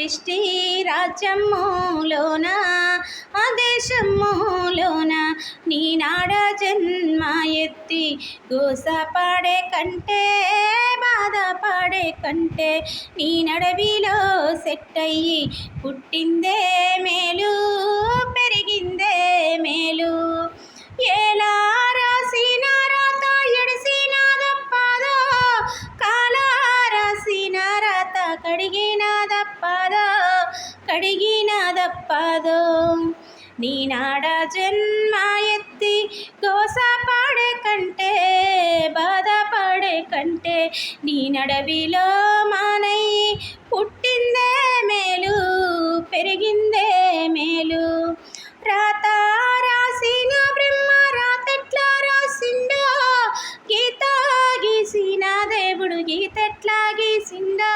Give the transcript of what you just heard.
పాపిష్టి రాజ్యములోన ఆ దేశములోన నీ నాడ జన్మ ఎత్తి గోసపడే కంటే బాధపడే కంటే నీ నడవిలో సెట్ అయ్యి పుట్టిందే మేలు పెరిగిందే మేలు. ఎలా రాసిన రాత ఎడిసిన దప్పదో కాల రాసిన రాత కడిగిన దప్పదో నీ నాడ జన్మ ఎత్తి గోసపడే కంటే బాధపడే కంటే నీ నడవిలో మానయ్యి పుట్టిందే మేలు పెరిగిందే మేలు. రాత రాసిన బ్రహ్మ రాతెట్లా రాసిండో గీత గీసిన దేవుడు గీతెట్లా గీసిండో